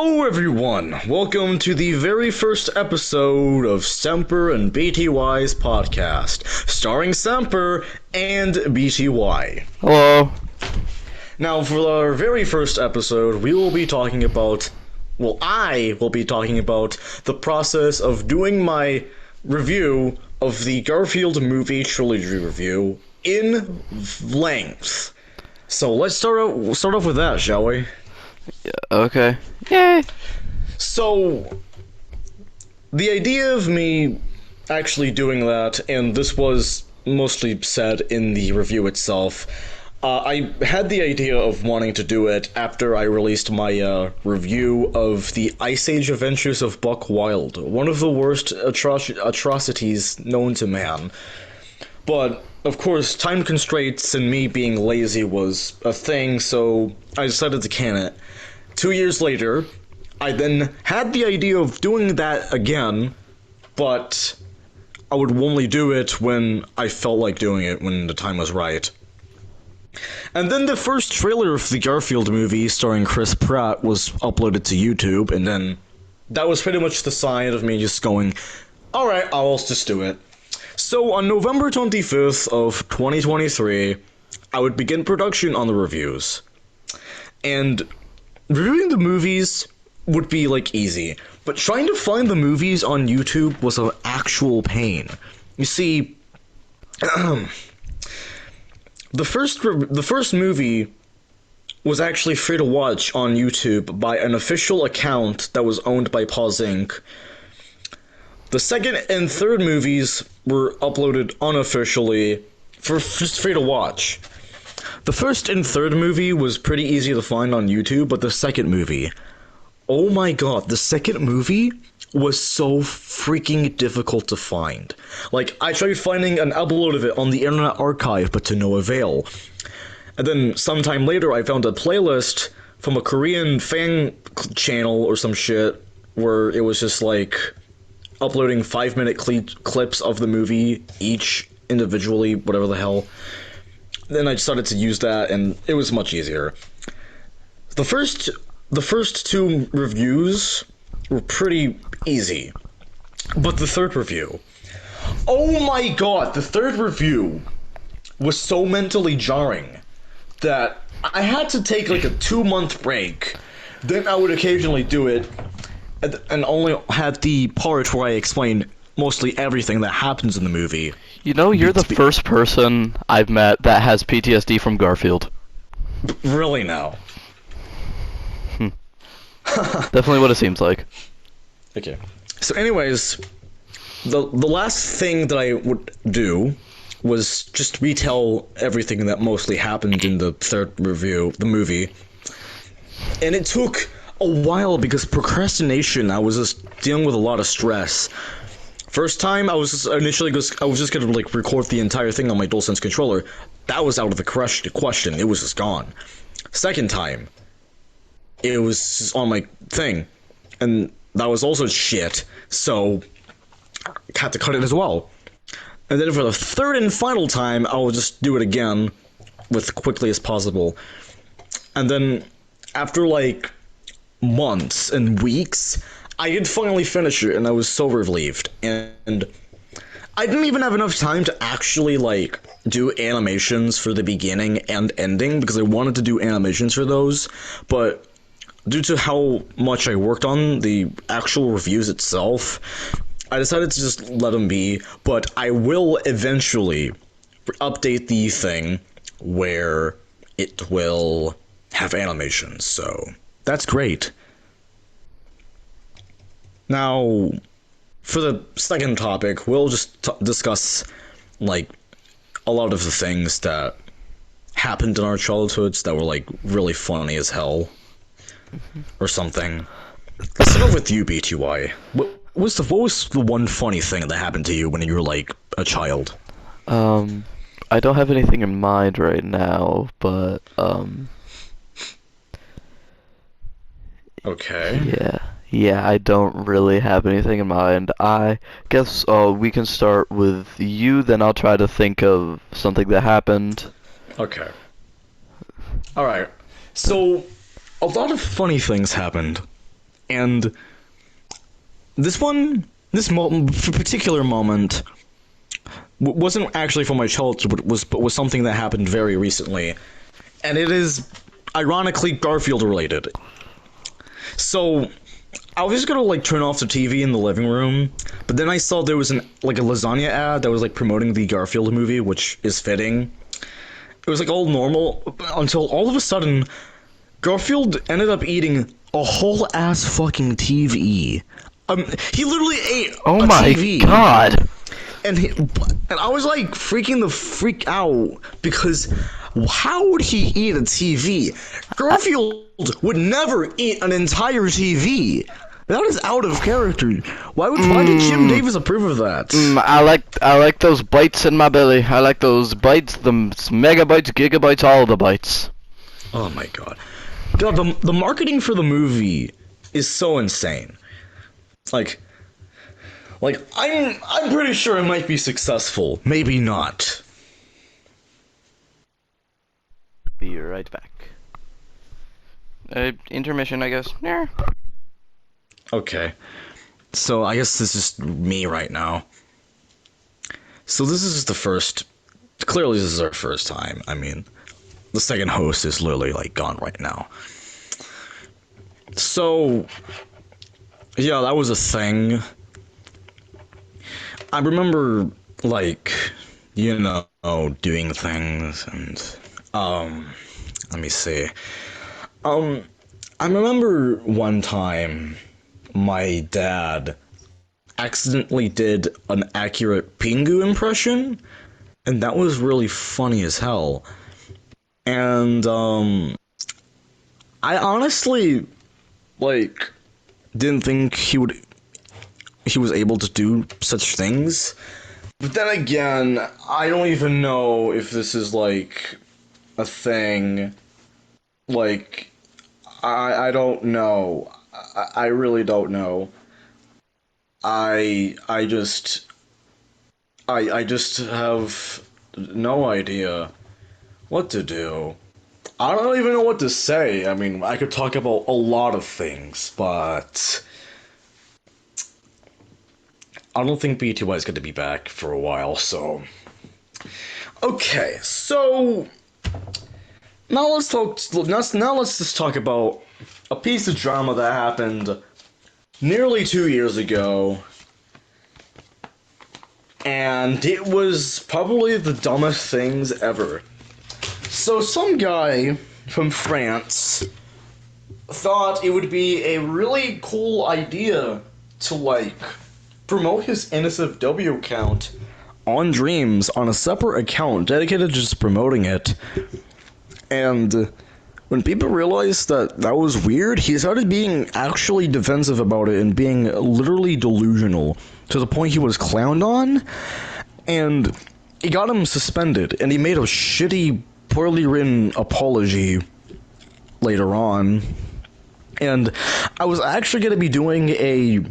Hello everyone, welcome to the very first episode of SeMpEr and BTY's podcast, starring SeMpEr and BTY. Hello. Now, for our very first episode, we will be talking about, I will be talking about the process of doing my review of the Garfield movie trilogy review in length. So let's start off with that, shall we? Okay. Yay. So, the idea of me actually doing that, and this was mostly said in the review itself, I had the idea of wanting to do it after I released my review of the Ice Age Adventures of Buck Wild, one of the worst atrocities known to man. But, of course, time constraints and me being lazy was a thing, so I decided to can it. 2 years later, I then had the idea of doing that again, but I would only do it when I felt like doing it, when the time was right. And then the first trailer of the Garfield movie starring Chris Pratt was uploaded to YouTube, and then that was pretty much the sign of me just going, alright, I'll just do it. So on November 25th of 2023, I would begin production on the reviews. And reviewing the movies would be, easy, but trying to find the movies on YouTube was an actual pain. You see, the first movie was actually free to watch on YouTube by an official account that was owned by Pause Inc. The second and third movies were uploaded unofficially for just free to watch. The first and third movie was pretty easy to find on YouTube, but the second movie, oh my god, the second movie was so freaking difficult to find. I tried finding an upload of it on the Internet Archive, but to no avail. And then sometime later, I found a playlist from a Korean fan channel or some shit, where it was just uploading 5-minute clips of the movie, each individually, whatever the hell. Then I started to use that, and it was much easier. The first two reviews were pretty easy, but the third review, oh my god, the third review was so mentally jarring that I had to take a 2-month break. Then I would occasionally do it, and only had the part where I explained mostly everything that happens in the movie. You know, you're the first person I've met that has PTSD from Garfield. Really now? Definitely what it seems like. Okay. So anyways, the last thing that I would do was just retell everything that mostly happened in the third review, the movie. And it took a while because procrastination, I was just dealing with a lot of stress. First time, I was just gonna record the entire thing on my DualSense controller. That was out of the question. It was just gone. Second time, it was on my thing, and that was also shit. So I had to cut it as well. And then for the third and final time, I will just do it again, with quickly as possible. And then after months and weeks, I did finally finish it, and I was so relieved. And I didn't even have enough time to actually, do animations for the beginning and ending, because I wanted to do animations for those, but due to how much I worked on the actual reviews itself, I decided to just let them be, but I will eventually update the thing where it will have animations, so that's great. Now, for the second topic, we'll just discuss, a lot of the things that happened in our childhoods that were, really funny as hell. Or something. Let's start with you, BTY. What was the one funny thing that happened to you when you were, a child? I don't have anything in mind right now, but, Okay. Yeah, I don't really have anything in mind. I guess, we can start with you, then I'll try to think of something that happened. Okay. Alright. So, a lot of funny things happened And this particular moment wasn't actually from my childhood, but was something that happened very recently, and it is ironically Garfield related. So I was just gonna like turn off the TV in the living room, but then I saw there was a lasagna ad that was like promoting the Garfield movie, which is fitting. It was like all normal until all of a sudden Garfield ended up eating a whole ass fucking TV. He literally ate Oh a my TV. god. And I was like freaking the freak out because how would he eat a TV? Garfield would never eat an entire TV. That is out of character. Why did Jim Davis approve of that? I like those bites in my belly. I like those bites, the megabytes, gigabytes, all the bites. Oh my god. God, the marketing for the movie is so insane. Like I'm pretty sure it might be successful. Maybe not. Be right back. Intermission, I guess. Yeah. Okay. So I guess this is me right now. So this is the first. Clearly, this is our first time. I mean, the second host is literally like gone right now. So yeah, that was a thing. I remember like, you know, doing things and let me see. I remember one time my dad accidentally did an accurate Pingu impression, and that was really funny as hell. And I honestly like didn't think he was able to do such things. But then again, I don't even know if this is like a thing. Like I don't know. I really don't know. I just I just have no idea what to do. I don't even know what to say. I mean, I could talk about a lot of things, but I don't think BTY is going to be back for a while, so. Okay, so now let's talk. Now let's just talk about a piece of drama that happened nearly 2 years ago, and it was probably the dumbest things ever. So some guy from France thought it would be a really cool idea to like promote his NSFW account on Dreams on a separate account dedicated to just promoting it. And when people realized that that was weird, he started being actually defensive about it and being literally delusional to the point he was clowned on, and it got him suspended, and he made a shitty, poorly written apology later on. And I was actually going to be doing a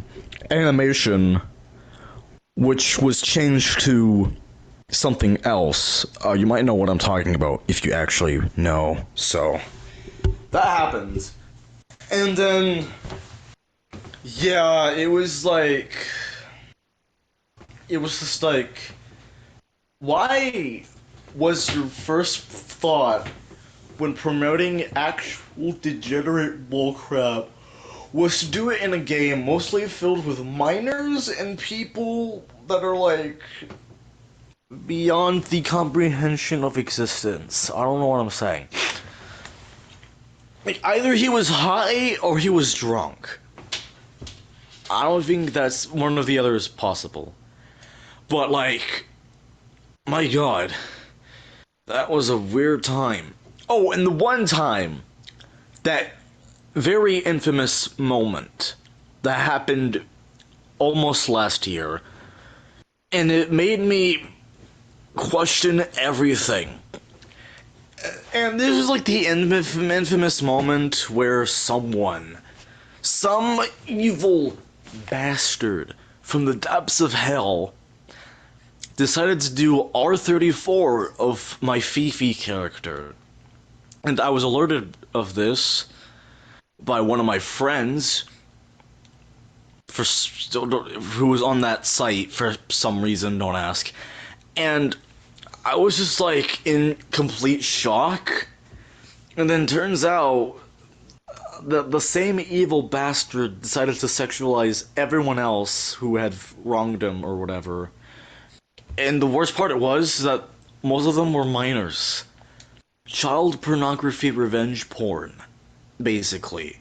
animation which was changed to something else. You might know what I'm talking about if you actually know. So that happens. And then yeah, it was just like, why was your first thought when promoting actual degenerate bullcrap was to do it in a game mostly filled with minors and people that are like beyond the comprehension of existence? I don't know what I'm saying. Like, either he was high or he was drunk. I don't think that's one or the other is possible. But like, my god, that was a weird time. Oh, and the one time, that very infamous moment that happened almost last year, and it made me question everything. And this is like the infamous moment where some evil bastard from the depths of hell decided to do R34 of my Fifi character. And I was alerted of this by one of my friends, who was on that site for some reason, don't ask. And I was just like in complete shock. And then turns out the same evil bastard decided to sexualize everyone else who had wronged him or whatever. And the worst part it was that most of them were minors. Child pornography revenge porn, basically.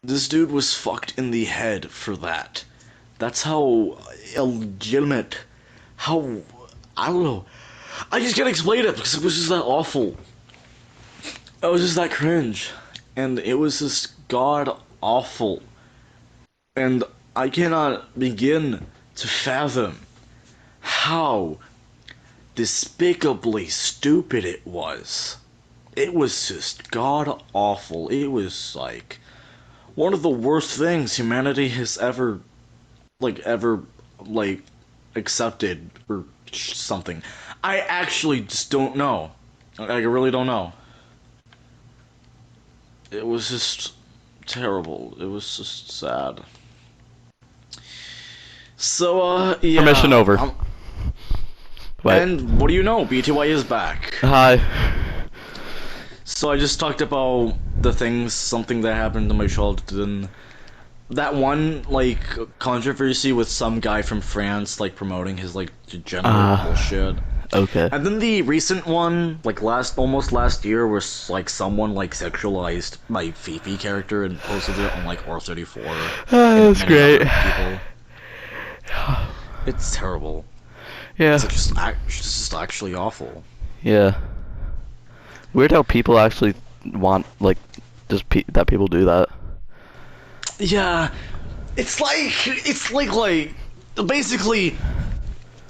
This dude was fucked in the head for that. That's how illegitimate, how, I don't know. I just can't explain it because it was just that awful. It was just that cringe. And it was just god awful. And I cannot begin to fathom how despicably stupid it was. It was just god awful. It was like one of the worst things humanity has ever accepted or something. I actually just don't know. I really don't know. It was just terrible. It was just sad. So, yeah. Permission over. Wait. And what do you know? BTY is back. Hi. So I just talked about something that happened to my childhood, and that one, like, controversy with some guy from France, like, promoting his, like, degenerate bullshit. Okay. And then the recent one, like, almost last year, was, like, someone, like, sexualized my Fifi character and posted it on, like, R34. That's great. It's terrible. Yeah. It's just actually awful. Yeah. Weird how people actually want, like, that people do that. Yeah, it's like basically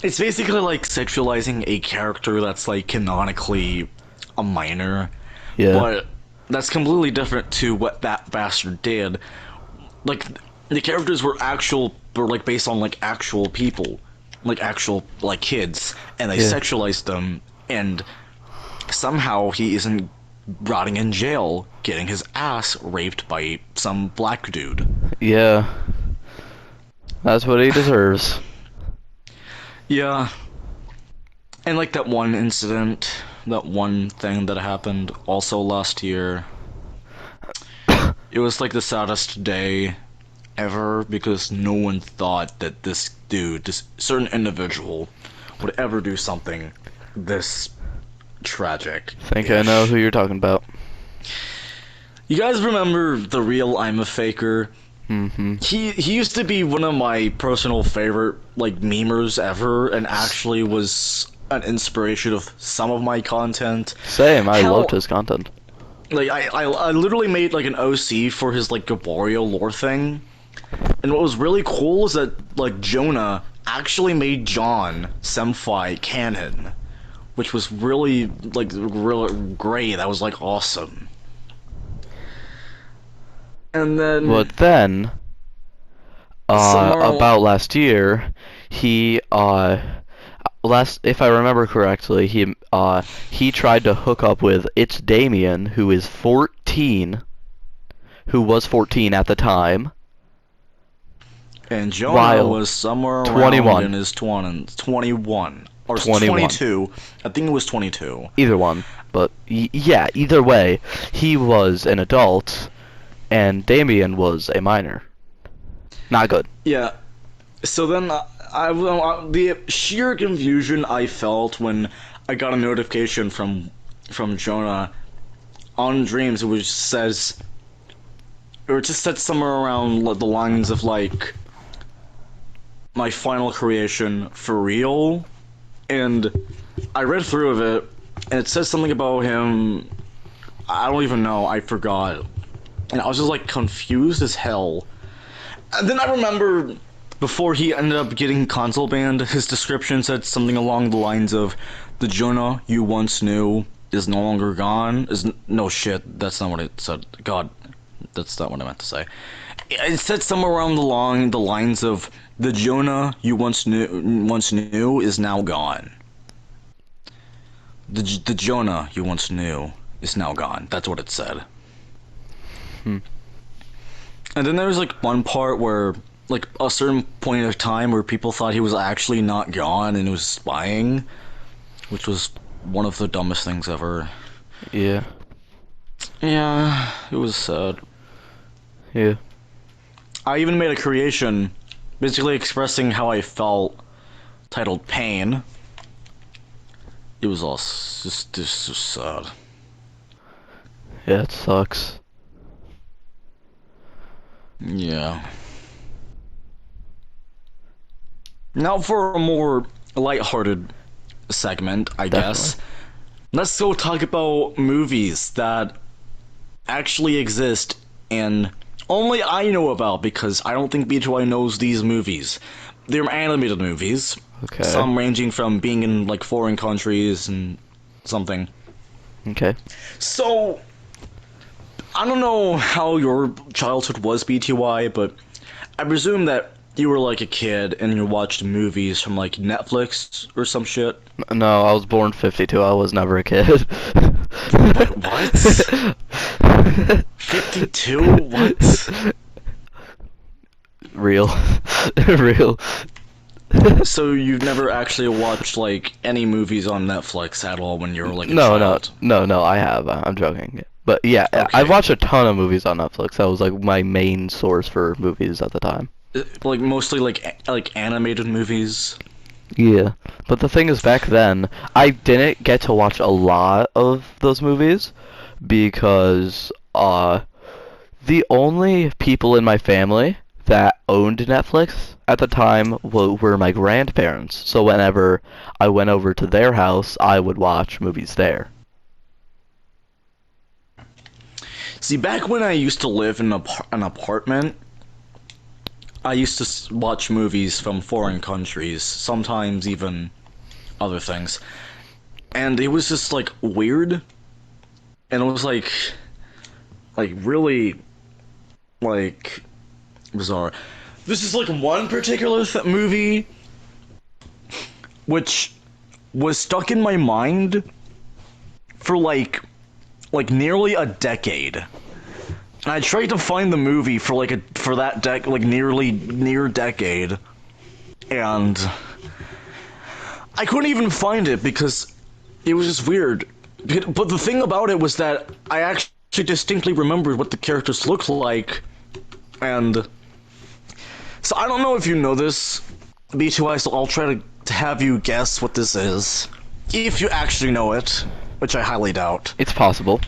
like sexualizing a character that's like canonically a minor. Yeah. But that's completely different to what that bastard did. Like the characters were like based on like actual people, like actual like kids, and they sexualized them, and somehow he isn't rotting in jail getting his ass raped by some black dude. Yeah. That's what he deserves. Yeah. And like that one incident, that one thing that happened also last year, it was like the saddest day ever because no one thought that this dude, this certain individual, would ever do something this tragic. Think I know who you're talking about. You guys remember the real I'm a Faker? Mm-hmm. He used to be one of my personal favorite like memers ever, and actually was an inspiration of some of my content. Same, I loved his content. Like I literally made like an OC for his like Gaborio lore thing, and what was really cool is that like Jonah actually made John SeMpEr canon, which was really like really great. That was like awesome. And then But then, about last year, he if I remember correctly, he tried to hook up with It's Damien, who is 14, who was 14 at the time. And Jonah was somewhere 21. around in his 20s, 21 or 21. 22. I think it was 22. Either one, but yeah, either way, he was an adult, and Damien was a minor. Not good. Yeah. So then, the sheer confusion I felt when I got a notification from Jonah on Dreams, which says, or it just said somewhere around the lines of like, my final creation for real, and I read through of it, and it says something about him. I don't even know. I forgot. And I was just like confused as hell. And then I remember before he ended up getting console banned, his description said something along the lines of, "The Jonah you once knew is no longer gone." No shit, that's not what it said. God, that's not what I meant to say. It said somewhere around the lines of, "The Jonah you once knew is now gone." The Jonah you once knew is now gone. That's what it said. And then there was like one part where like a certain point of time where people thought he was actually not gone and was spying, which was one of the dumbest things ever. Yeah. Yeah, it was sad. Yeah. I even made a creation basically expressing how I felt, titled Pain. It was all just so sad. Yeah, it sucks. Yeah. Now for a more lighthearted segment, I guess. Definitely. Let's go talk about movies that actually exist and only I know about because I don't think BTY knows these movies. They're animated movies, Okay. some ranging from being in like foreign countries and something. Okay. So, I don't know how your childhood was, BTY, but I presume that you were like a kid and you watched movies from like Netflix or some shit. No, I was born 52. I was never a kid. Wait, what? 52? What? Real. Real. So you've never actually watched like any movies on Netflix at all when you were like a No, no, child? no, no. I have. I'm joking. But yeah, I Okay. watched a ton of movies on Netflix. That was like my main source for movies at the time. Like mostly like animated movies. Yeah, but the thing is, back then, I didn't get to watch a lot of those movies because the only people in my family that owned Netflix at the time were my grandparents. So whenever I went over to their house, I would watch movies there. See, back when I used to live in an apartment, I used to watch movies from foreign countries, sometimes even other things. And it was just like weird, and it was like really like bizarre. This is like one particular movie which was stuck in my mind for like nearly a decade. And I tried to find the movie for like for that like near decade, and I couldn't even find it because it was just weird. But the thing about it was that I actually distinctly remembered what the characters looked like, and so I don't know if you know this, B2I, so I'll try to have you guess what this is. If you actually know it, which I highly doubt. It's possible.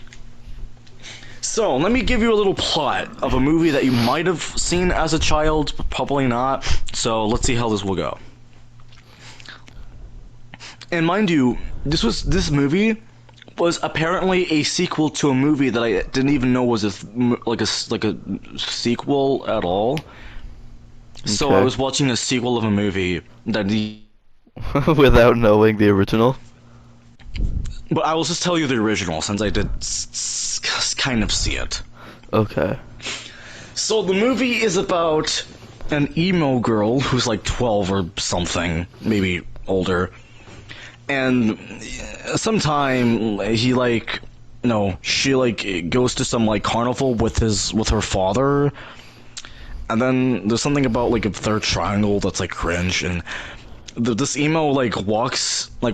So, let me give you a little plot of a movie that you might have seen as a child, but probably not. So, let's see how this will go. And mind you, this movie was apparently a sequel to a movie that I didn't even know was like a sequel at all. So I Okay. was watching a sequel of a movie that Without knowing the original. but I will just tell you the original since I did kind of see it. Okay. So the movie is about an emo girl who's like 12 or something, maybe older. And sometime he like no, she like goes to some like carnival with her father. And then there's something about like a third triangle that's like cringe, and this emo like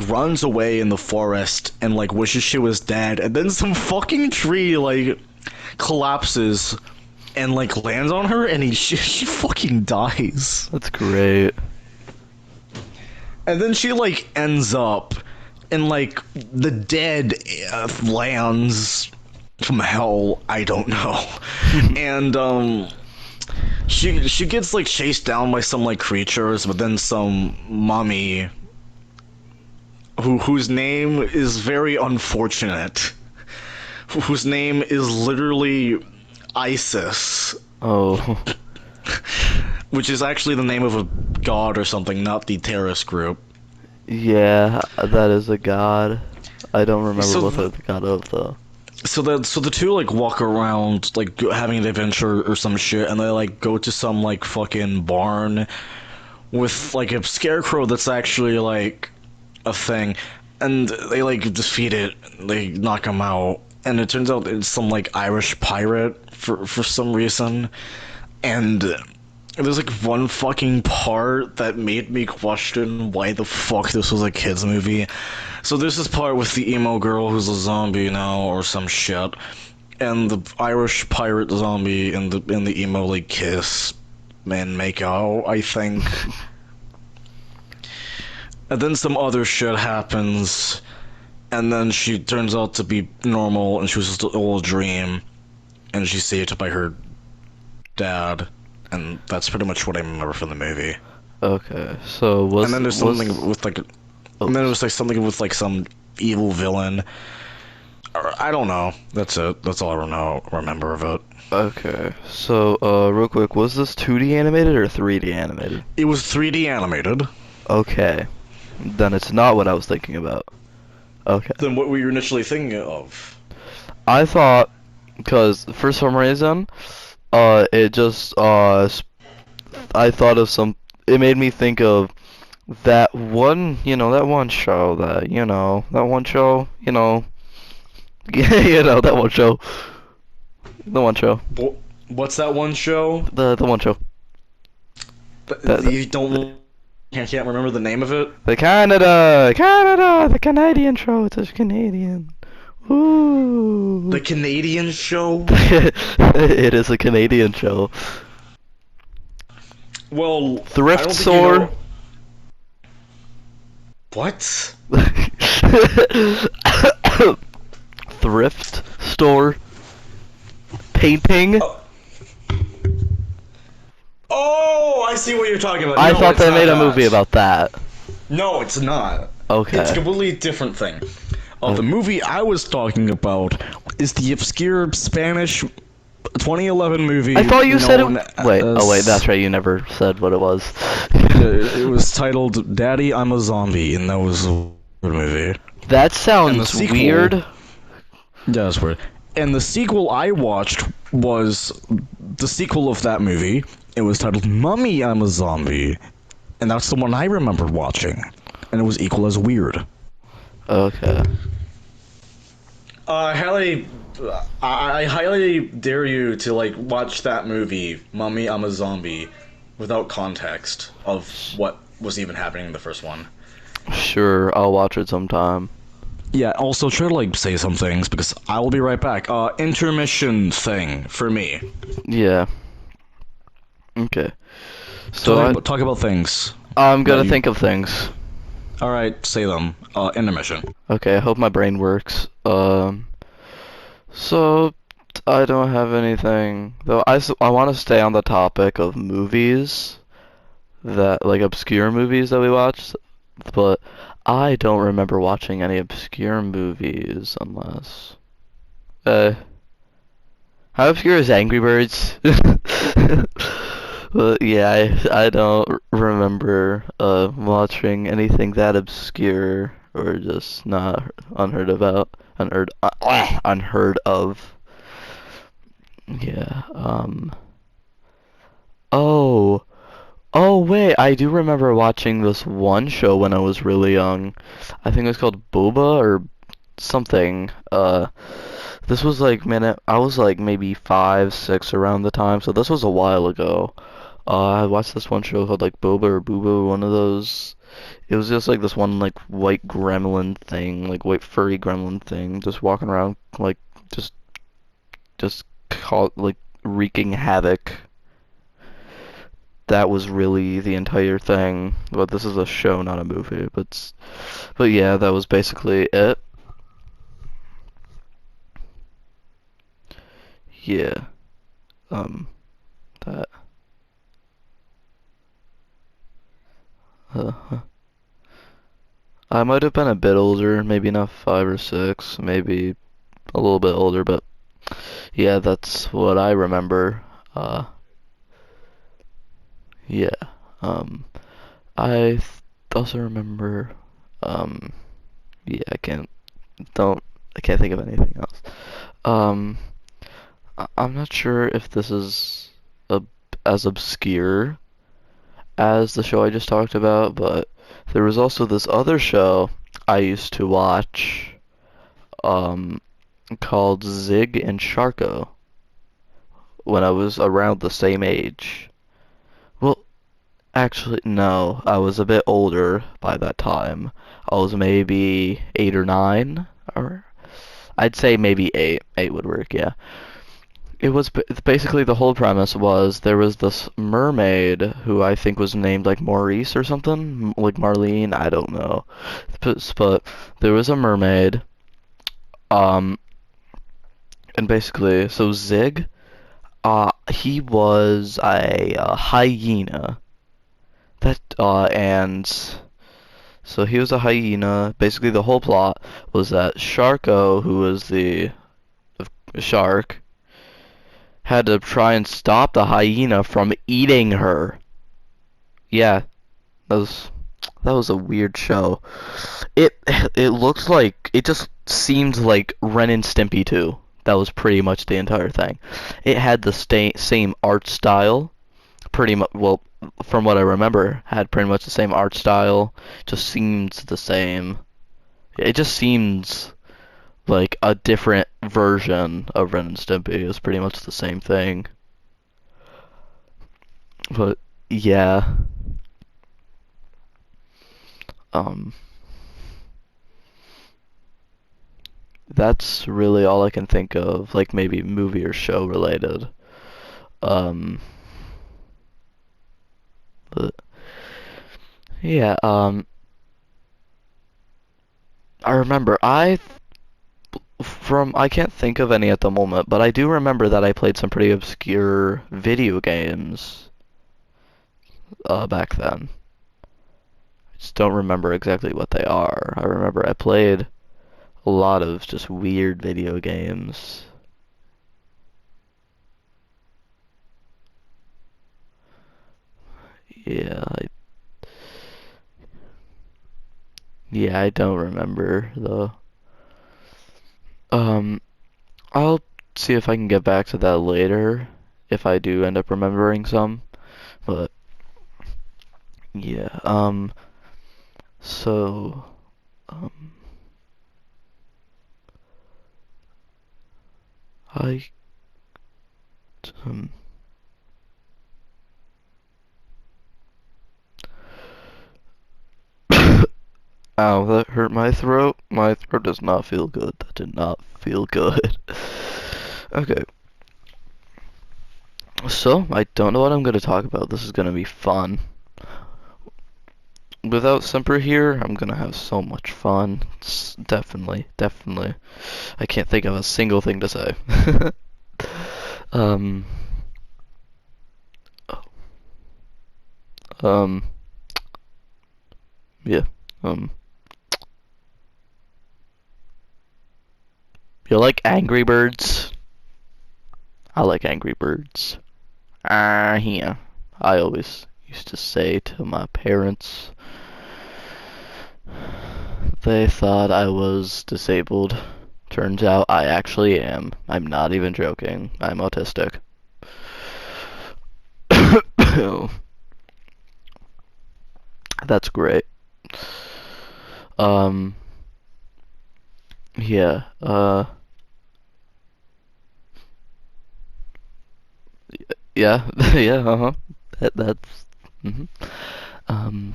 runs away in the forest and like wishes she was dead, and then some fucking tree like collapses and like lands on her, and she fucking dies. That's great. And then she like ends up in like the dead lands from hell, I don't know. And she gets like chased down by some like creatures, but then some mummy whose name is very unfortunate. Whose name is literally Isis, Oh. which is actually the name of a god or something, not the terrorist group. Yeah, that is a god. I don't remember So what the god of though. So the two like walk around like having an adventure or some shit, and they like go to some like fucking barn with like a scarecrow that's actually like a thing, and they like defeat it, they knock him out, and it turns out it's some like Irish pirate for some reason, and there's like one fucking part that made me question why the fuck this was a kids movie. So there's this part with the emo girl who's a zombie now or some shit, and the Irish pirate zombie and the emo like kiss and make out, I think. And then some other shit happens, and then she turns out to be normal, and she was just an old dream, and she's saved by her dad, and that's pretty much what I remember from the movie. Okay, so And then there's something with like, oh, and then there's like something with like some evil villain. Or, I don't know. That's it. That's all I remember of it. okay. So, real quick, was this 2D animated or 3D animated? It was 3D animated. Okay. Then it's not what I was thinking about. Okay. Then what were you initially thinking of? I thought, because for some reason, it just, I thought of it made me think of that one, that one show that one show, the one show, What's that one show? the one show. You don't. Can't remember the name of it. The the Canadian show. It's a Canadian. Ooh. The Canadian show. It is a Canadian show. Well, Thrift I don't think store. you know... What? Thrift store. Painting. Oh, I see what you're talking about. I No, thought it's they not made a that. movie about that. No, it's not. Okay. It's a completely different thing. The movie I was talking about is the obscure Spanish 2011 movie. I thought you said it. known Wait. as- Oh wait, that's right. You never said what it was. It was titled "Daddy, I'm a Zombie," and that was a good movie. That And the sounds sequel- weird. Yeah, that's weird. And the sequel I watched was the sequel of that movie. It was titled "Mummy, I'm a Zombie," and that's the one I remember watching, and it was equal as weird. Okay. I highly dare you to like watch that movie, Mummy, I'm a Zombie, without context of what was even happening in the first one. Sure, I'll watch it sometime. Yeah, also try to like say some things because I will be right back. Intermission thing for me. Yeah. Okay. So Talk about things. I'm gonna you- think of things. All right, say them. Intermission. Okay, I hope my brain works. So I don't have anything though. I want to stay on the topic of movies that like obscure movies that we watched, but I don't remember watching any obscure movies unless how obscure is Angry Birds? But yeah, I don't remember watching anything that obscure or just not unheard of. Yeah. Oh. Oh wait, I do remember watching this one show when I was really young. I think it was called Boba or something. This was like I was like maybe 5, 6 around the time, so this was a while ago. I watched this one show called like Boba or Booba, one of those. It was just like this one like white gremlin thing, like white furry gremlin thing, just walking around like just like wreaking havoc. That was really the entire thing. But this is a show, not a movie. But yeah, that was basically it. Yeah. That. I might have been a bit older, maybe not 5 or 6, maybe a little bit older, but yeah, that's what I remember. Yeah. I also remember. Yeah, I can't think of anything else. I'm not sure if this is as obscure as the show I just talked about, but there was also this other show I used to watch, called Zig and Sharko when I was around the same age. Actually, no. I was a bit older by that time. I was maybe 8 or 9, or I'd say maybe 8. 8 would work, yeah. It was basically the whole premise was there was this mermaid who I think was named like Maurice or something, like Marlene, I don't know. But there was a mermaid, um, and basically, so Zig, he was a hyena. And so he was a hyena. Basically, the whole plot was that Sharko, who was the shark, had to try and stop the hyena from eating her. Yeah, that was that was a weird show. It it looked like it just seemed like Ren and Stimpy 2. That was pretty much the entire thing. It had the same art style, pretty much. Well, from what I remember, had pretty much the same art style. Just seems the same. It just seems like a different version of Ren and Stimpy. It was pretty much the same thing. But yeah, um, that's really all I can think of, like maybe movie or show related. Um, but yeah, I remember I can't think of any at the moment, but I do remember that I played some pretty obscure video games back then. I just don't remember exactly what they are. I remember I played a lot of just weird video games. Yeah, yeah, I don't remember though. Um, I'll see if I can get back to that later if I do end up remembering some. But yeah, so um, I um. Ow, that hurt my throat. My throat does not feel good. That did not feel good. Okay, so I don't know what I'm going to talk about. This is going to be fun. Without SeMpEr here, I'm going to have so much fun. Definitely, definitely. I can't think of a single thing to say. um, um, yeah, um, you like Angry Birds? I like Angry Birds. Yeah. I always used to say to my parents, they thought I was disabled. Turns out I actually am. I'm not even joking. I'm autistic. That's great. Um, yeah, yeah, yeah, uh-huh. That's, um,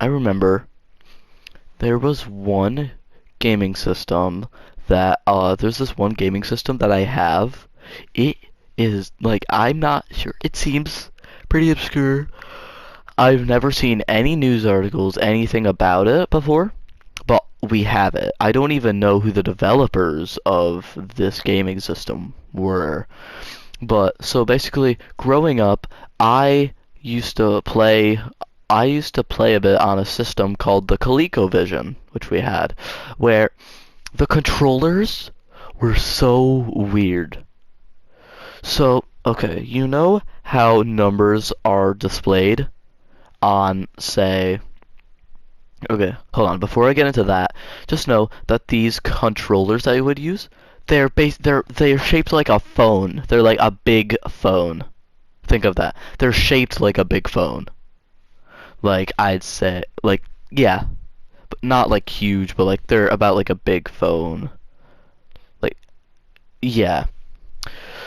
I remember there was one gaming system there's this one gaming system that I have. It is, like, I'm not sure, it seems pretty obscure. I've never seen any news articles, anything about it before, but we have it. I don't even know who the developers of this gaming system were. But so basically, growing up, I used to play I used to play a bit on a system called the ColecoVision, which we had, where the controllers were so weird. So, okay, you know how numbers are displayed on, say, okay, hold on. Before I get into that, just know that these controllers that you would use, they're shaped like a phone. They're like a big phone. Think of that. They're shaped like a big phone. Like I'd say, like yeah, but not like huge, but like they're about like a big phone. Like yeah.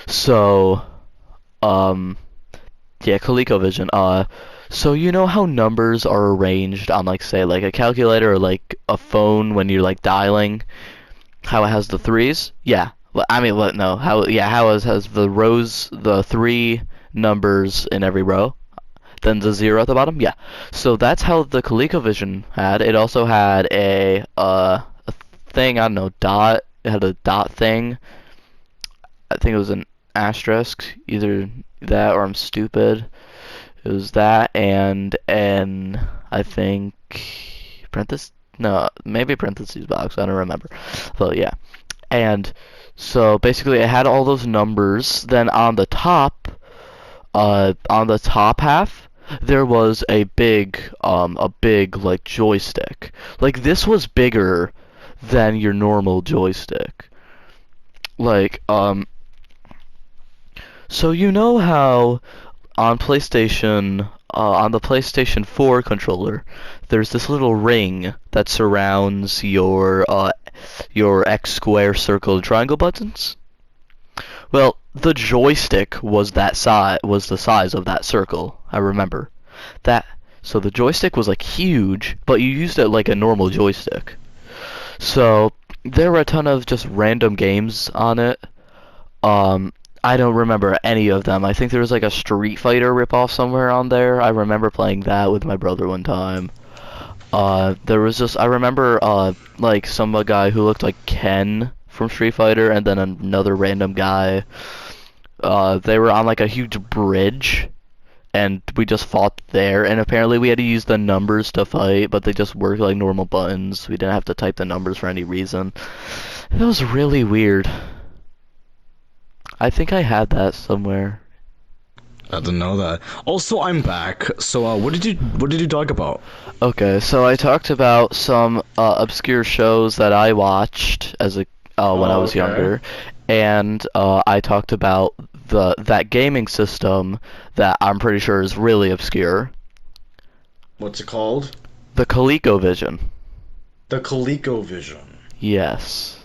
So Um, yeah, ColecoVision. So you know how numbers are arranged on like say like a calculator or like a phone when you're like dialing, how it has the threes? Yeah. I mean, what? No. How? Yeah. How it has the rows, the three numbers in every row, then the zero at the bottom. Yeah. So that's how the ColecoVision had. It also had a thing. I don't know. Dot. It had a dot thing. I think it was an asterisk. Either that or I'm stupid. It was that and I think parentheses. No, maybe parentheses box. I don't remember. But yeah. And so basically it had all those numbers. Then on the top half, there was a big like joystick. Like this was bigger than your normal joystick. Like, so you know how on the PlayStation 4 controller, there's this little ring that surrounds your X, square, circle, and triangle buttons. Well, the joystick was the size of that circle. I remember that. So the joystick was like huge, but you used it like a normal joystick. So there were a ton of just random games on it. Um, I don't remember any of them. I think there was like a Street Fighter ripoff somewhere on there. I remember playing that with my brother one time. There was just I remember like some guy who looked like Ken from Street Fighter, and then another random guy. They were on like a huge bridge, and we just fought there. And apparently we had to use the numbers to fight, but they just worked like normal buttons. We didn't have to type the numbers for any reason. It was really weird. I think I had that somewhere. I didn't know that. Also, I'm back. So, what did you talk about? Okay, so I talked about some obscure shows that I watched as a when I Oh, was okay. younger, and I talked about that gaming system that I'm pretty sure is really obscure, What's it called? the ColecoVision. The ColecoVision. Yes.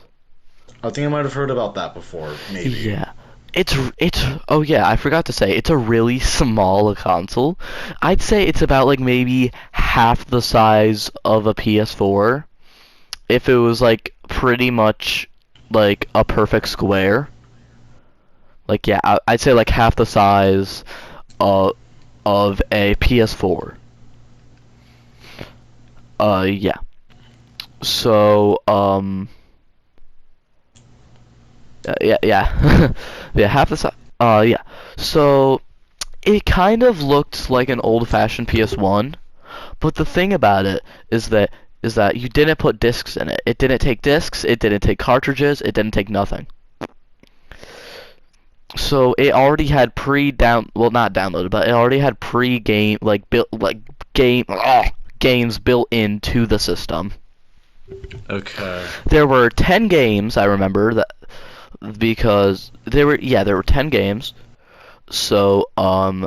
I think I might have heard about that before, maybe. Yeah. It's oh yeah, I forgot to say it's a really small console. I'd say it's about like maybe half the size of a PS4 if it was like pretty much like a perfect square. Like yeah, I'd say like half the size of a PS4. Yeah. So yeah, yeah. Yeah, half the size. Yeah. So it kind of looked like an old-fashioned PS1, but the thing about it is that you didn't put discs in it. It didn't take discs, it didn't take cartridges, it didn't take nothing. So it already had well, not downloaded, but it already had pre-game like built like game games built into the system. Okay. There were 10 games, I remember that because there were 10 games. So I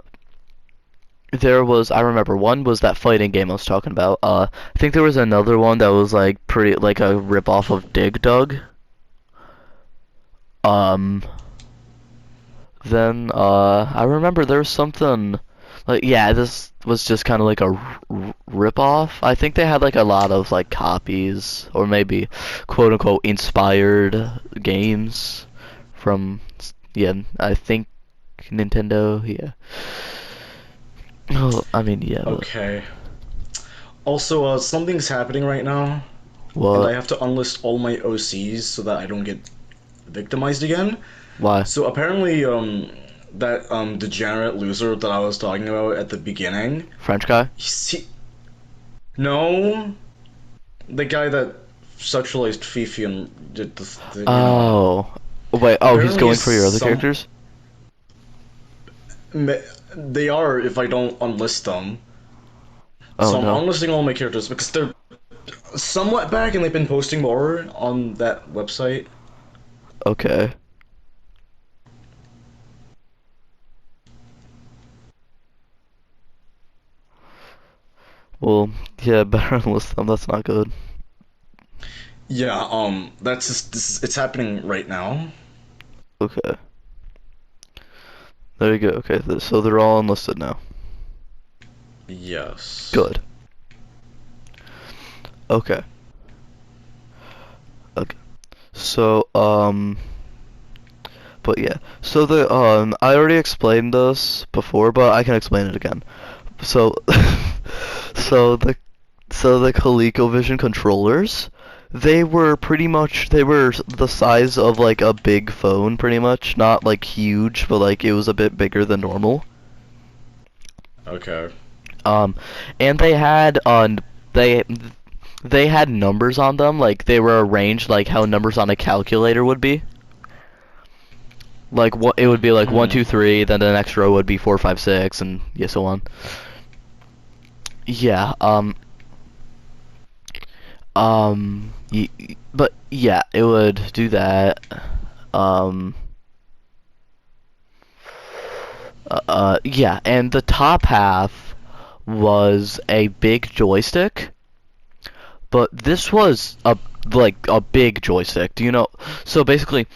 remember one was that fighting game I was talking about. I think there was another one that was like pretty like a rip off of Dig Dug. Um then I remember there was something like yeah, this was just kind of like a rip off. I think they had like a lot of like copies or maybe quote unquote inspired games from yeah, I think Nintendo, yeah. Oh, I mean, yeah, but Okay. Also, something's happening right now, and I what? have to unlist all my OCs so that I don't get victimized again. Why? So apparently, that degenerate loser that I was talking about at the beginning, French guy? he, no, the guy that sexualized Fifi and did the. Oh. Wait, oh, he's Apparently, going for your other some characters? they are if I don't unlist them. Oh So I'm no. unlisting all my characters because they're somewhat back and they've been posting more on that website. Okay. Well, yeah, better enlist them. That's not good. Yeah, that's just it's happening right now. Okay. There you go. Okay, so they're all enlisted now. Yes. Good. Okay. Okay. So, but yeah. So I already explained this before, but I can explain it again. So, so the ColecoVision controllers, they were the size of like a big phone, pretty much. Not like huge, but like it was a bit bigger than normal. Okay. Um, and they they had numbers on them, like they were arranged like how numbers on a calculator would be. Like what it would be like one, Hmm. two, three, then the next row would be four, five, six, and yeah, so on. Yeah. But yeah, it would do that. Um. Yeah, and the top half was a big joystick, but this was a big joystick. Do you know? So basically,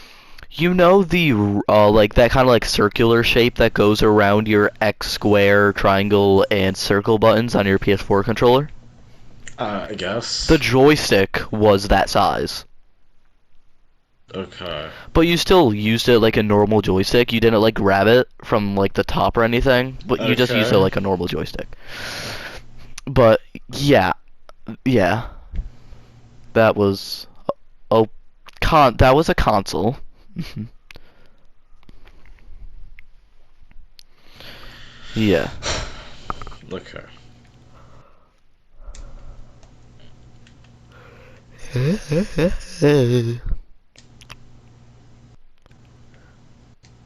you know the like that kind of like circular shape that goes around your X, square, triangle, and circle buttons on your PS4 controller? I The guess. joystick was that size. Okay. But you still used it like a normal joystick. You didn't like grab it from like the top or anything, but you just used it Okay. like a normal joystick. But yeah, yeah, that was oh that was a console. Yeah. Okay.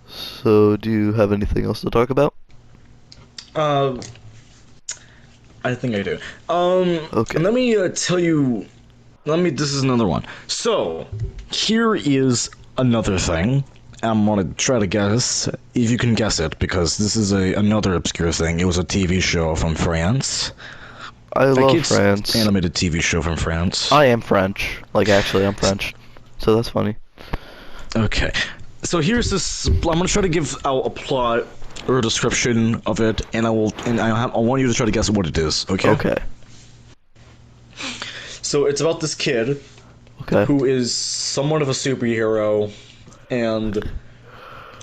So, do you have anything else to talk about? Um, I think I do. Okay. Let me tell you. Let me. This is another one. So, here is another thing. I'm gonna try to guess if you can guess it because this is another obscure thing. It was a TV show from France. I Like love it's France. animated TV show from France. I am French. Like, actually, I'm French. So that's funny. Okay. So here's this. I'm gonna try to give out a plot or a description of it, and I want you to try to guess what it is. Okay. Okay. So it's about this kid Okay. who is somewhat of a superhero and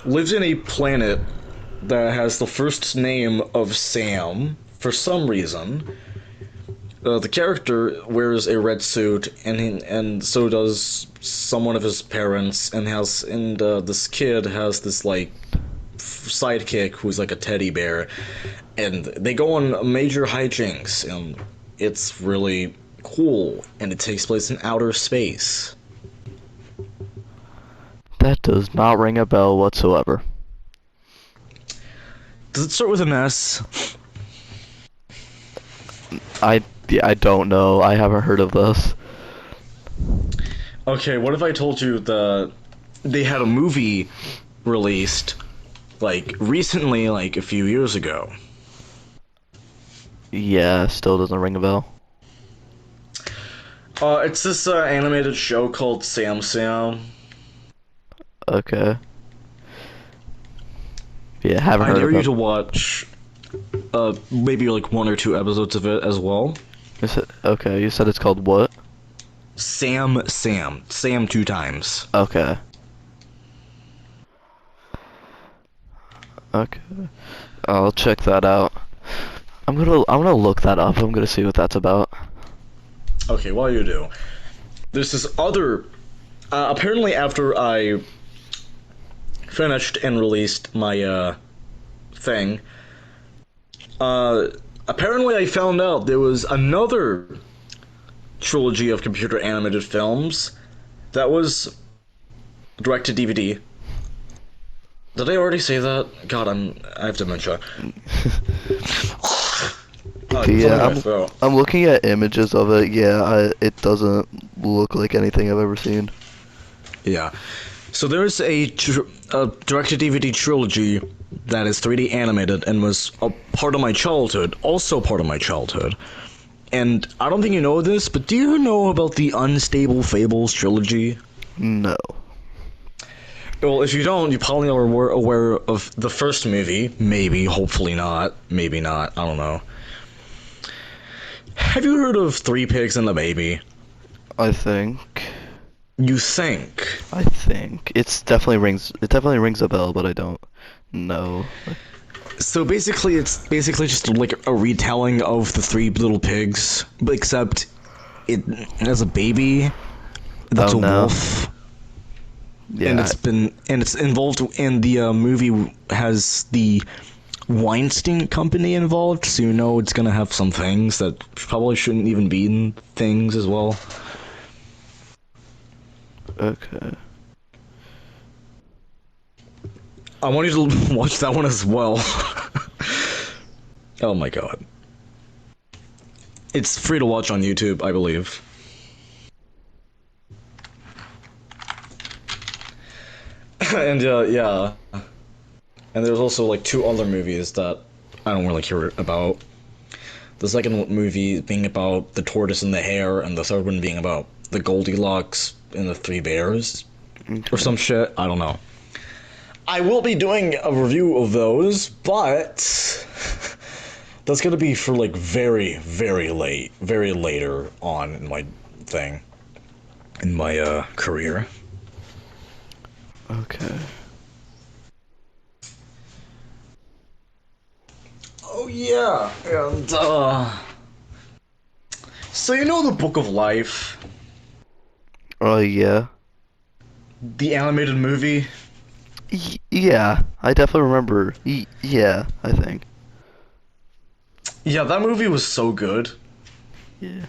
lives in a planet that has the first name of Sam for some reason. The character wears a red suit, and so does someone of his parents, and this kid has this like sidekick who's like a teddy bear, and they go on major hijinks, and it's really cool, and it takes place in outer space. That does not ring a bell whatsoever. Does it start with an S? I don't know. I haven't heard of this. Okay, what if I told you they had a movie released like recently, like a few years ago? Yeah, still doesn't ring a bell. It's this animated show called SeMpEr. Okay. Yeah, haven't I heard dare of you it. to watch maybe like one or two episodes of it as well. Okay, you said it's called what? Sam two times. Okay. Okay. I'll check that out. I'm gonna look that up. I'm gonna see what that's about. Okay, while you do, there's this other. Apparently, after I finished and released my thing, apparently I found out there was another trilogy of computer animated films that was direct to DVD. Did I already say that? God, I have dementia. Something in Yeah, my throat. I'm looking at images of it. Yeah, it doesn't look like anything I've ever seen. Yeah. So there's a direct-to-DVD trilogy that is 3D animated and was a part of my childhood, also part of my childhood. And I don't think you know this, but do you know about the Unstable Fables trilogy? No. Well, if you don't, you probably are aware of the first movie. Maybe, hopefully not. Maybe not. I don't know. Have you heard of Three Pigs and a Baby? I think. You think? I think it definitely rings a bell, but I don't know. So basically, it's basically just like a retelling of the Three Little Pigs, but except it has a baby that's Oh a no. wolf, and Yeah. it's involved. And the movie has the Weinstein Company involved, so you know it's gonna have some things that probably shouldn't even be in things as well. Okay. I want you to watch that one as well. Oh my god. It's free to watch on YouTube, I believe. And yeah. And there's also like two other movies that I don't really care about. The second movie being about the tortoise and the hare, and the third one being about the Goldilocks and the Three Bears, or Okay. some shit. I don't know. I will be doing a review of those, but that's gonna be for like very, very later on in my thing, in my career. Okay. Oh yeah, and so you know the Book of Life, Oh yeah. the animated movie? Yeah. I definitely remember. Yeah. I think. Yeah, that movie was so good, Yeah.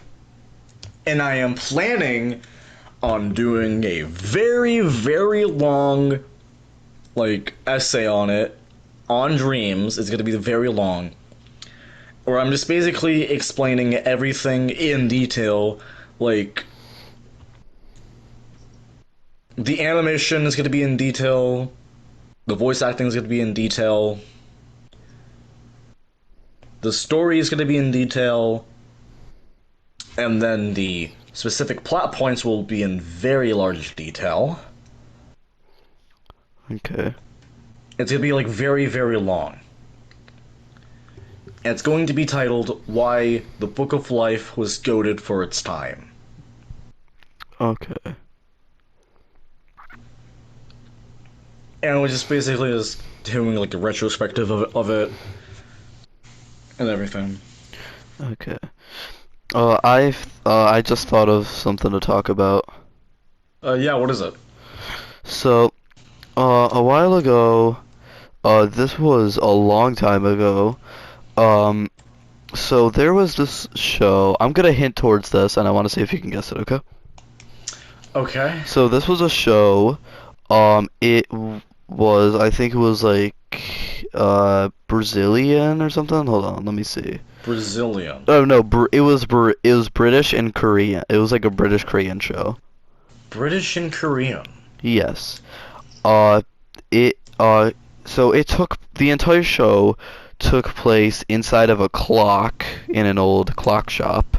and I am planning on doing a very long like essay on it on Dreams. It's gonna be very long, where I'm just basically explaining everything in detail, like the animation is gonna be in detail, the voice acting is gonna be in detail, the story is gonna be in detail, and then the specific plot points will be in very large detail. Okay. It's gonna be like very long. And it's going to be titled Why the Book of Life Was Goated for Its Time. Okay. And we're just basically just doing like a retrospective of it and everything. Okay. I just thought of something to talk about. Yeah, what is it? So, a while ago, this was a long time ago. Um, so there was this show. I'm gonna hint towards this, and I want to see if you can guess it. Okay. Okay. So this was a show. Was I think it was like Brazilian or something. Hold on, let me see. Brazilian. Oh no, it was British and Korean. It was like a British Korean show. British and Korean. Yes. Uh, it so it took the entire show took place inside of a clock in an old clock shop.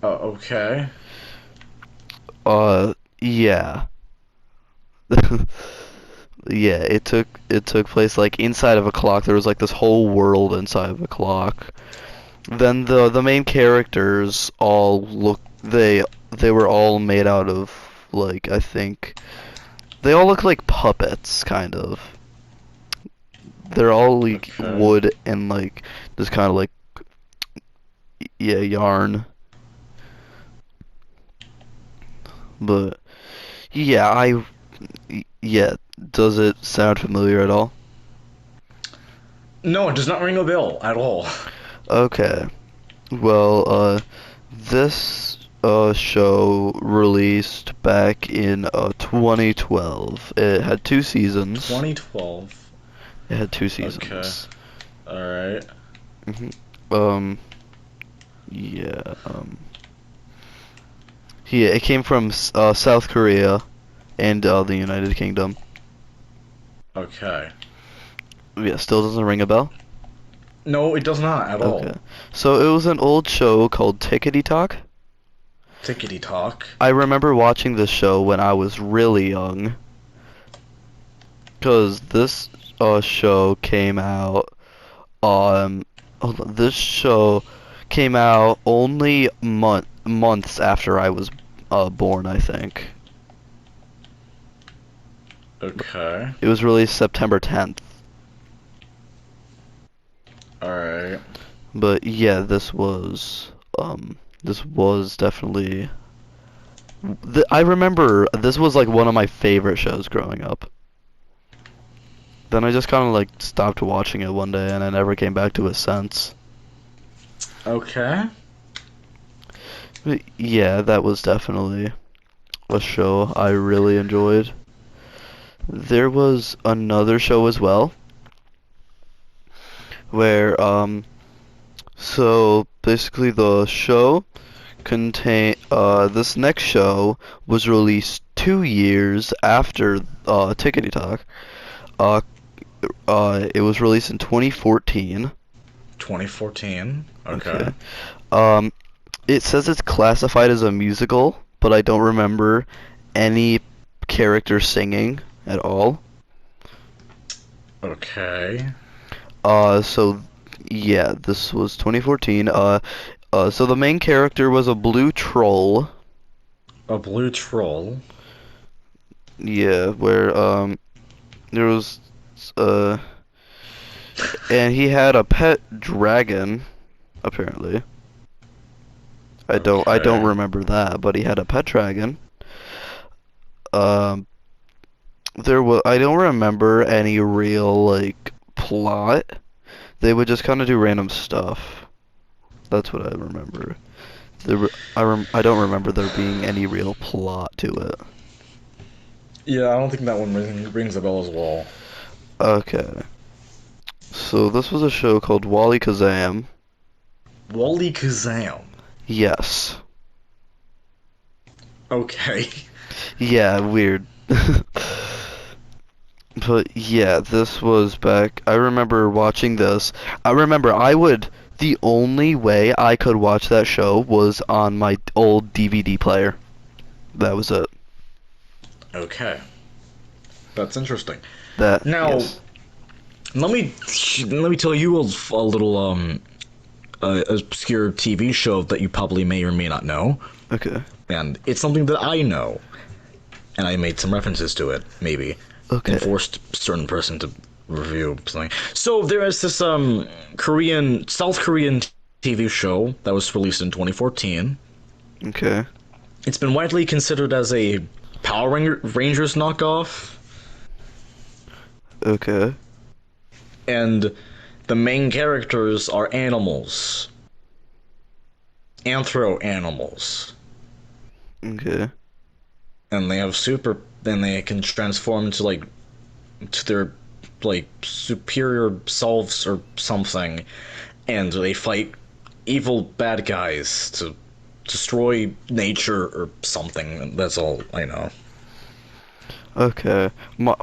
Okay. Yeah. Yeah, it took place like inside of a clock. There was like this whole world inside of a clock. Then the main characters all they were all made out of like I think they all look like puppets kind of. They're all like Okay. wood and like just kind of like yeah, yarn. But yeah, yeah, does it sound familiar at all? No, it does not ring a bell at all. Okay. Well, this show released back in 2012. It had two seasons. 2012. It had two Okay. seasons. Alright. hmm Um, yeah, yeah, it came from South Korea and the United Kingdom. Okay. Yeah, still doesn't ring a bell? No, it does not at all. Okay. So it was an old show called Tickety Talk. Tickety talk. I remember watching this show when I was really young. Because this show came out hold on, this show came out only months after I was born, I think. Okay. It was released September 10th. Alright. But yeah, this was definitely I remember this was like one of my favorite shows growing up. Then I just kind of like stopped watching it one day and I never came back to it since. Okay. But yeah, that was definitely a show I really enjoyed. There was another show as well where so basically the show contain this next show was released 2 years after Tickety Talk. Uh it was released in 2014. 2014. Okay. Okay. Um it says it's classified as a musical, but I don't remember any character singing at all. Okay. So yeah, this was 2014. So the main character was a blue troll. A blue troll. Yeah, where there was uh and he had a pet dragon, apparently. I don't Okay. remember that, but he had a pet dragon. Um I don't remember any real like plot. They would just kind of do random stuff. That's what I remember. I don't remember there being any real plot to it. Yeah, I don't think that one rings a bell as well. Okay. So this was a show called Wally Kazam. Wally Kazam. Yes. Okay. Yeah, weird. But yeah, this was back. I remember watching this. I remember the only way I could watch that show was on my old DVD player. That was it. Okay. That's interesting. Now, Yes. let me tell you a little obscure TV show that you probably may or may not know, Okay. and it's something that I know, and I made some references to it, maybe, Okay. and forced a certain person to review something. So there is this South Korean TV show that was released in 2014. Okay. It's been widely considered as a Rangers knockoff, Okay. and the main characters are animals. Anthro animals. Okay. And they have then they can transform to their like superior selves or something, and they fight evil bad guys to destroy nature or something. That's all I know. Okay.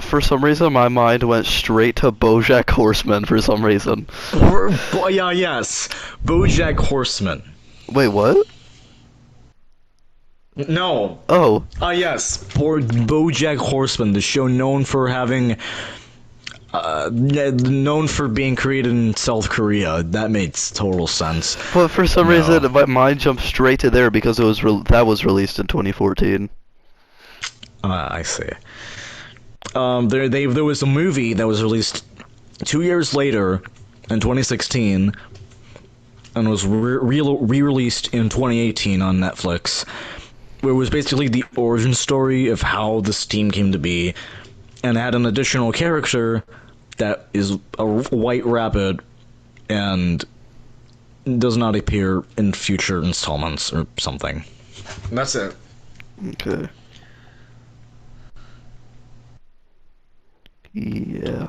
For some reason, my mind went straight to BoJack Horseman for some reason. Yeah, yes, BoJack Horseman. Wait, what? No. Oh. Yes, BoJack Horseman, the show known for having known for being created in South Korea. That makes total sense. But for some No. reason, my mind jumped straight to there because it was that was released in 2014. I see. There was a movie that was released 2 years later in 2016 and was re-released in 2018 on Netflix. Where it was basically the origin story of how this team came to be, and had an additional character that is a white rabbit and does not appear in future installments or something. And that's it. Okay. Yeah.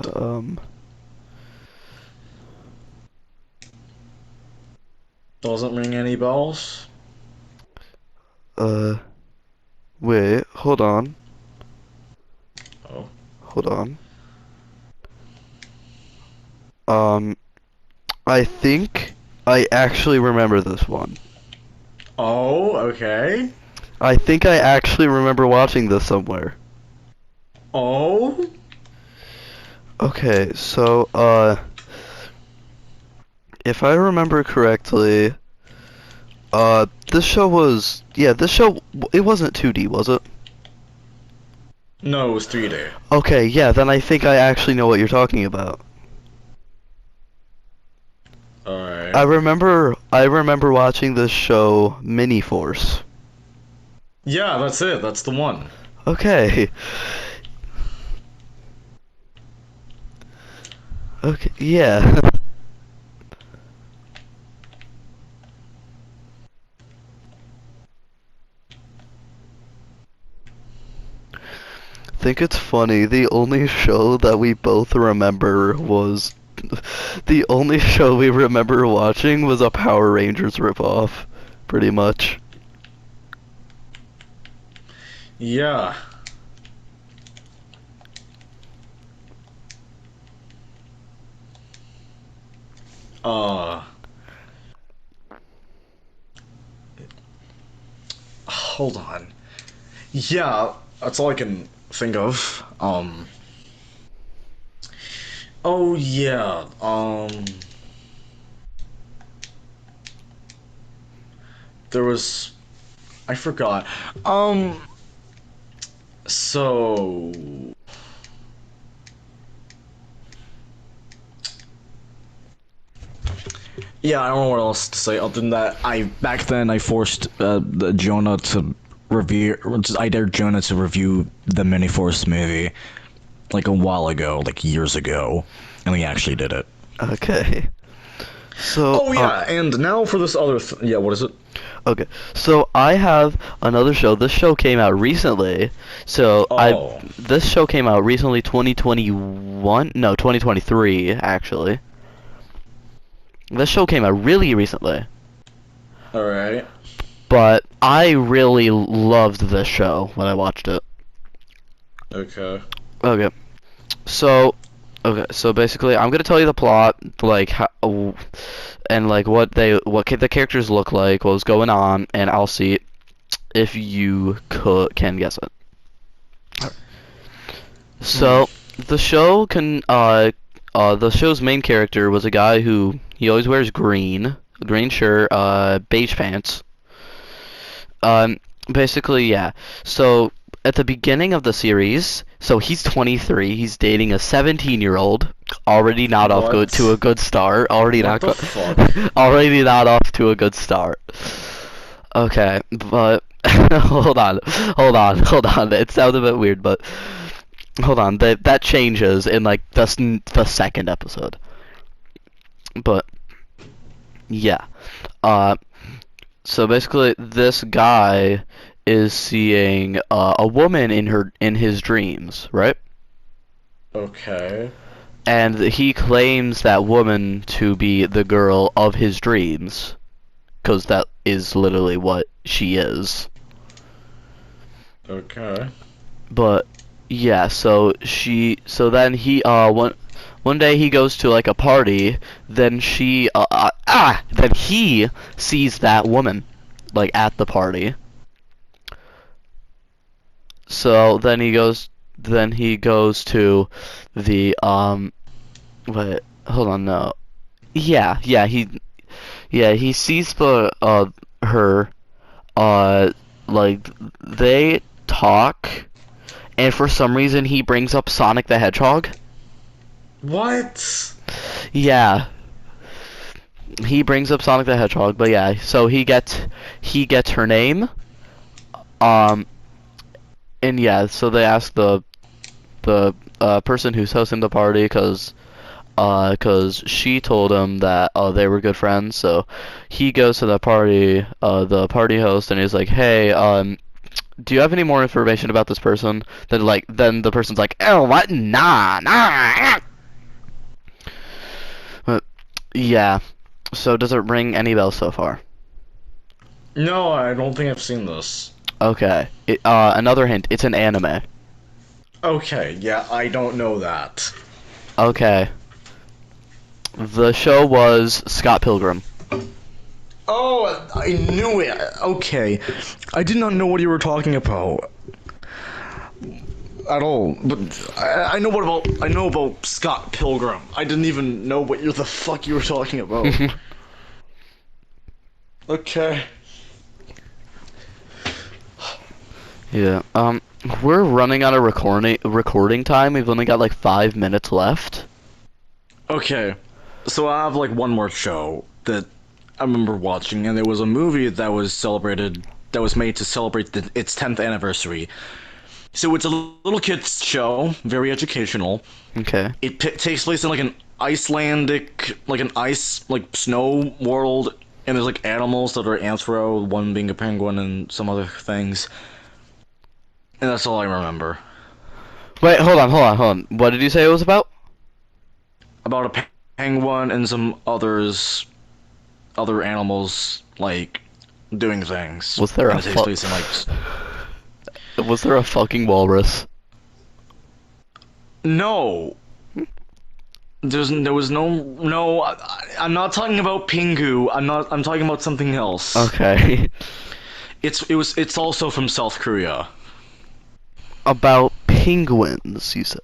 Doesn't ring any bells? Wait. Hold on. Oh. Hold on. I think I actually remember this one. Oh, okay. I think I actually remember watching this somewhere. Oh? Okay, so if I remember correctly, this show was this show it wasn't 2D, was it? No, it was 3D. Okay, yeah, then I think I actually know what you're talking about. Alright. I remember watching this show Mini Force. Yeah, that's it. That's the one. Okay. Okay, yeah. Think it's funny. The only show that we both remember was the only show we remember watching was a Power Rangers ripoff, pretty much. Yeah. Uh, hold on. Yeah, that's all I can think of. Oh yeah. There was I forgot. Um, so yeah, I don't know what else to say other than that. I back then I forced Jonah to review. I dared Jonah to review the Mini Force movie like a while ago, like years ago, and we actually did it. Okay. So, Oh yeah, and now for this other. Yeah, what is it? okay. So I have another show. This show came out recently. So Oh, this show came out recently, 2021? No, 2023 actually. This show came out really recently. all right. But I really loved this show when I watched it. Okay. Okay. So, so basically, I'm gonna tell you the plot, like how, and like the characters look like, what was going on, and I'll see if you can guess it. Hmm. So, the show's main character was a guy who he always wears green shirt, beige pants. Um, basically, yeah. So at the beginning of the series, so he's 23. He's dating a 17-year-old. Already not off good to What? a good start. What the fuck? Already not off to a good start. Okay, but hold on. It sounds a bit weird, but hold on. That changes in like the second episode. But yeah. Uh, So basically, this guy is seeing a woman in his dreams, right? Okay. And he claims that woman to be the girl of his dreams, because that is literally what she is. Okay. But yeah, so then he one day he goes to like a party, then then he sees that woman like at the party. So then he goes to the wait, hold on, no. He sees the her like they talk, and for some reason he brings up Sonic the Hedgehog. What? Yeah, he brings up Sonic the Hedgehog, but yeah, so he gets her name. Um and yeah, so they ask the person who's hosting the party, cause she told him that they were good friends. So he goes to the party host, and he's like, "Hey, do you have any more information about this person?" Then the person's like, "Oh, what? Nah." But, yeah. So does it ring any bells so far? No, I don't think I've seen this. Okay. Another hint. It's an anime. Okay, yeah, I don't know that. Okay. The show was Scott Pilgrim. Oh, I knew it. Okay. I did not know what you were talking about. at all. But I know about Scott Pilgrim. I didn't even know what the fuck you were talking about. Okay. Yeah. We're running out of recording time. We've only got like 5 minutes left. Okay. So I have like one more show that I remember watching, and there was a movie that was made to celebrate its 10th anniversary. So it's a little kids show, very educational. Okay. It takes place in like an Icelandic, like an ice, like snow world, and there's like animals that are anthro, one being a penguin and some other things. And that's all I remember. Wait, hold on. What did you say it was about? About a penguin and some other animals, like, doing things. Was there and a it takes place in, like... Was there a fucking walrus? No. There was no. I'm not talking about Pingu. I'm talking about something else. Okay. It's also from South Korea. About penguins, you said.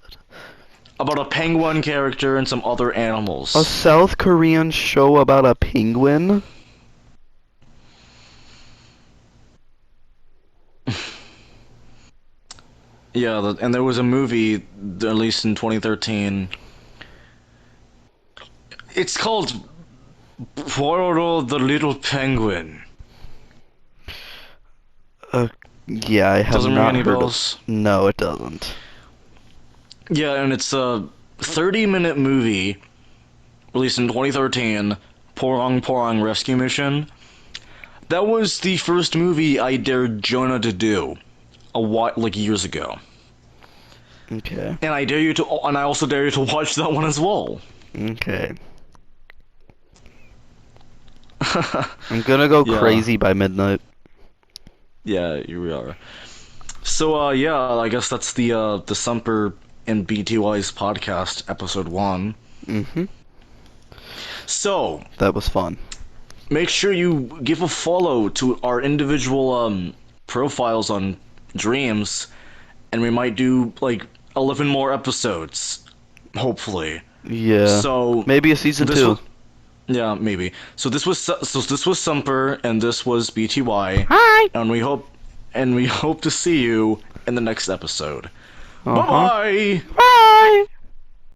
About a penguin character and some other animals. A South Korean show about a penguin? Yeah, and there was a movie released in 2013. It's called Pororo the Little Penguin. Yeah, I have Doesn't not ring any heard bells? No, it doesn't. Yeah, and it's a 30-minute movie released in 2013, Porong Porong Rescue Mission. That was the first movie I dared Jonah to do, like years ago. Okay. And I also dare you to watch that one as well. Okay. I'm gonna go Yeah. crazy by midnight. Yeah, here we are. So, yeah, I guess that's the SeMpEr and BTY's podcast, episode 1. Mm-hmm. So, That was fun. make sure you give a follow to our individual profiles on Dreams, and we might do like 11 more episodes, hopefully. Yeah. So Maybe a season 2. yeah, maybe. So this was SeMpEr, and this was BTY. Hi. And we hope to see you in the next episode. Uh-huh. Bye bye. Bye.